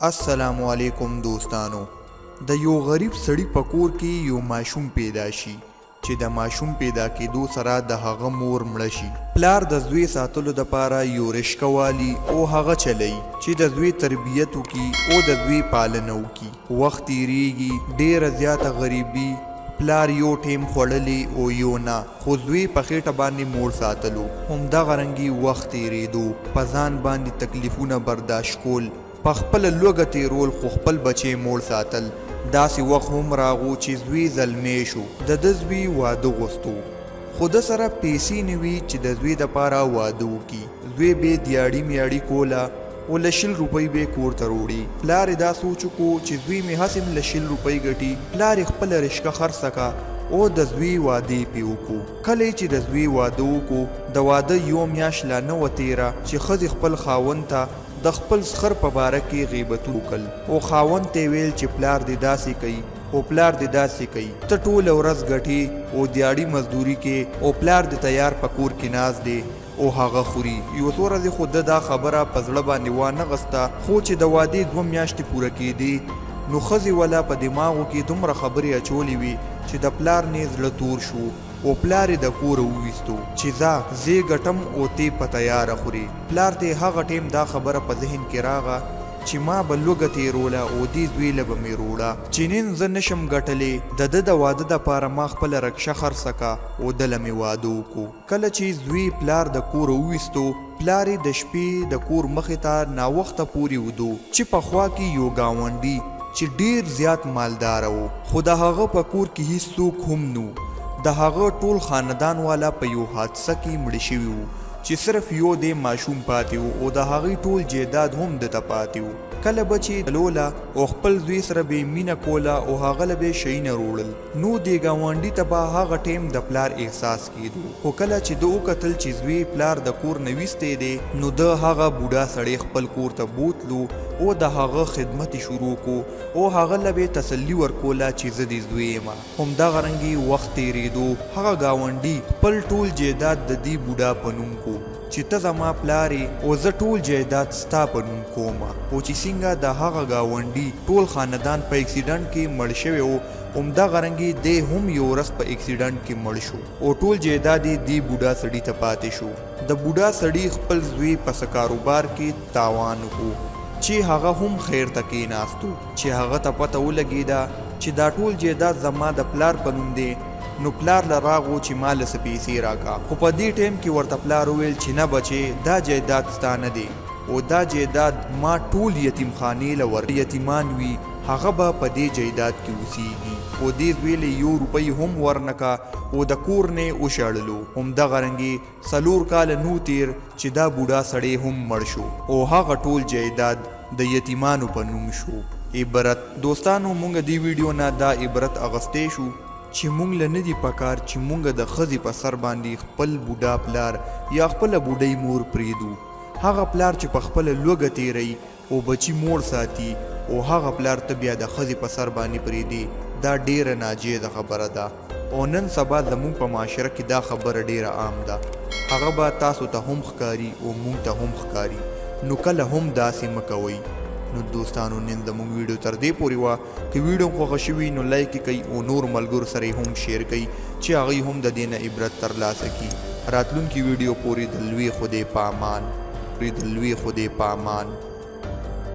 السلام علیکم دوستانو. د یو غریب سړی په کور کې یو ماشوم پیدا شي چې د ماشوم پیدا کېدو سره د هغه مور مړه شي. پلار د زوی ساتلو دپاره یو رشکه والي او هغه چلی چې د زوی تربیت وکړي او د زوی پالنه وکړي. وخت تیریږي، ډېره زیاته غریبي، پلار یو ټیم خوړلی او یو نه، خو زوی په خېټه باندې مور ساتلو. همدغه رنګي وخت تیرېدو، په ځان باندې تکلیفونه برداشت کول، په خپله لوږه تیرول خو خپل بچی موړ ساتل. داسې وخت هم راغو چې زوی زلمی شو. د ده زوی واده غوښتو، خو ده سره پیسې نه وي چې د زوی دپاره واده وکړي. زوی به یې دیاړي میاړي کوله او له 100 روپۍ به یې کور ته روړي. پلار یې دا سوچ وکړو چې زوی مې هسې هم له 100 روپۍ ګټي. پلار یې خپله رشکه خرڅه کړه او د زوی واده یې پې وکړو. کله چې د زوی واده وکړو، د واده یو میاشت لا نه وه تېره چې ښځې خپل خاوند ته د خپل سخر په باره کې غیبتونه وکړل او خاوند ته یې ویل چې پلار دې داسې کوي او پلار دې داسې کوي، ته ټوله ورځ ګټې او دیاړي مزدوري کې او پلار دې تیار په کور کې ناست دی او هغه خوري. یو څو ورځې خو ده دا خبره په زړه باندې وانه غسته، خو چې د واده 2 میاشتې پوره کېدې نو ښځې والا په دماغو کې دومره خبرې اچولې وي چې د پلار نه زړه تور شو او پلار یې د کوره وویستو چې ځه زه ګټم او تی په تیاره خوري. پلار ته هغه ټیم دا خبره په ذهن کې راغه چې ما به لوږه تېروله او دې زوی له به مې روړه چې نن زه نشم ګټلی. د ده د واده دپاره ما خپله رکشه خرڅه کړه او ده له مې واده وکړو. کله چې زوی پلار د کوره وویستو، پلار یې د شپې د کور مخې ته ناوخته پورې ودو چې په خوا کې یو ګاونډي چې ډېر زیات مالداره و، خو د هغه په کور کې هیڅ څوک هم نو. د هغه ټول خاندان والا په یو حادثه کې مړه شوي وو چې صرف یو دی ماشوم پاتې و او د هغې ټول جیداد هم دته پاتې و. کله به چې تلوله او خپل زوی سره به یې مینه کوله او هغه له به یې شیونه روړل، نو دې ګاونډي ته به هغه ټیم د پلار احساس کېدو. خو کله چې ده وکتل چې زوی پلار د کور نه ویستی دی، نو ده هغه بوډا سړی خپل کور ته بوتلو او د هغه خدمت یې شروع کړو او هغه له به یې تسلي ورکوله چې زه دې زوی یم. همدغه رنګې وخت تېرېدو، هغه ګاونډي خپل ټول جیداد د دې بوډا په نوم کو چې ته زما پلار او زه ټول جیداد ستا په نوم کوم. او چې څنګه د هغه ګاونډي ټول خاندان په اکسیډنټ کې مړ شوی و، همدغه رنګې دی هم یو ورځ په اکسیډنټ کې مړ شو او ټول جیداد یې دې بوډا سړي ته پاتې شو. د بوډا سړي خپل زوی په څه کاروبار کې تاوان وکړو چې هغه هم خیر ته کېناستو. چې هغه ته پته ولګېده چې دا ټول جیداد زما د پلار په نوم دی، نو پلار له راغو چې ما له څه پیسې راکړه. خو په دې ټیم کې ورته پلار وویل چې نه بچې، دا جیداد ستا نه دی او دا جیداد ما ټول یتیمخانې له ورکړي. یتیمان وي هغه به په دې جیداد کې اوسیږي. او دې زوی له 1 روپۍ هم ورنکړه او د کور نه یې وشړلو. همدغه رنګې 4 کاله نو تیر چې دا بوډا سړی هم مړ شو او هغه ټول جیداد د یتیمانو په نوم شو. عبرت دوستانو، مونږ دې ویډیو نه دا عبرت اغستی شو چې مونږ له نه دي پکار چې مونږ د ښځې په سر باندې خپل بوډا پلار یا خپله بوډۍ مور پرېږدو. هغه پلار چې په خپله لوږه تیروي او بچي موړ ساتي او هغه پلار ته بیا د ښځې په سر باندې پرېږدي، دا ډېره ناجیزه خبره ده او نن سبا زموږ په معاشره کې دا خبره ډېره عام ده. هغه به تاسو ته هم ښکاري او مونږ ته هم ښکاري، نو کله هم داسې مه کوئ. نو دوستانو، نن زموږ ویډیو تر دې پورې وه. که ویډیو خوښه شوي نو لایک یې کوئ او نور ملګرو سره یې هم شیر کوئ چې هغوی هم د دې نه عبرت ترلاسه کړي. راتلونکي ویډیو پورې د لوی خدای په امان.